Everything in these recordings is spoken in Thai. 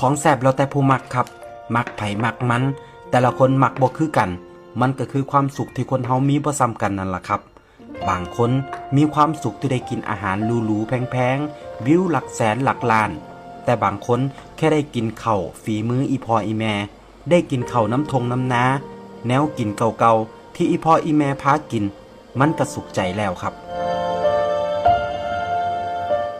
ของแซ่บแล้วแต่ผู้มักครับมักไผมักมันแต่ละคนมักบ่คือกันมันก็คือความสุขที่คนเฮามีบ่ซ้ำกันนั่นล่ะครับบางคนมีความสุขที่ได้กินอาหารหรูๆแพงๆวิวหลักแสนหลักล้านแต่บางคนแค่ได้กินข้าวฝีมืออีพ่ออีแม่ได้กินข้าวน้ำทงน้ำนาแนวกินเก่าๆที่อีพ่ออีแม่พากินมันก็สุขใจแล้วครับ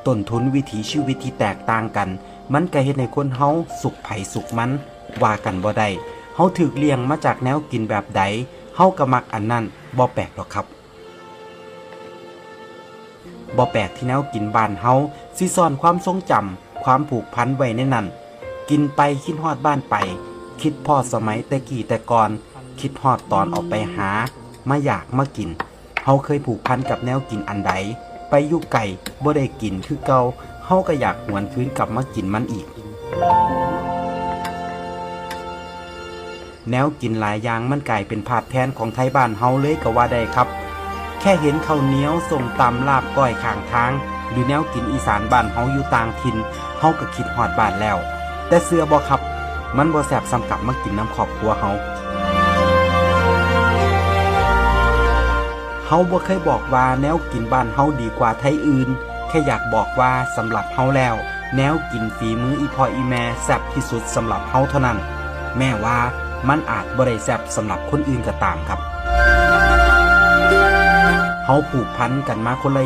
ต้นทุนวิถีชีวิตที่แตกต่างกันมันก็เฮ็ดให้คนเฮาสุขไผสุขมันว่ากันบ่ได้เฮาถูกเลี้ยงมาจากแนวกินแบบใดเฮาก็มักอันนั้นบ่แปลกหรอกครับบ่แปลกที่แนวกินบ้านเฮาสิซ่อนความทรงจำความผูกพันไว้ในนั้นกินไปคิดฮอดบ้านไปคิดพอสมัยแต่กี้แต่ก่อนคิดฮอดตอนออกไปหามาอยากมากินเฮาเคยผูกพันกับแนวกินอันใดไปอยู่ไกลบ่ได้กินคือเก่าเฮาก็อยากหวนคืนกลับมากินมันอีกแนวกินหลายอย่างมันกลายเป็นภาพแทนของไทยบ้านเฮาเลยก็ว่าได้ครับแค่เห็นข้าวเหนียวส้มตำลาบก้อยข้างทางหรือแนวกินอีสานบ้านเฮาอยู่ต่างถิ่นเฮาก็คิดฮอดบ้านแล้วแต่เชื่อบ่ครับมันบ่แซ่บสำกับมากินน้ำครอบครัวเฮาบ่เคยบอกว่าแนวกินบ้านเฮาดีกว่าไทยอื่นแค่อยากบอกว่าสำหรับเฮาแล้วแนวกินฝีมืออีพ่ออีแม่แซ่บที่สุดสำหรับเฮาเท่านั้นแม้ว่ามันอาจบ่ได้แซ่บสำหรับคนอื่นก็ตามครับเฮาผูกพันกันมาคนละ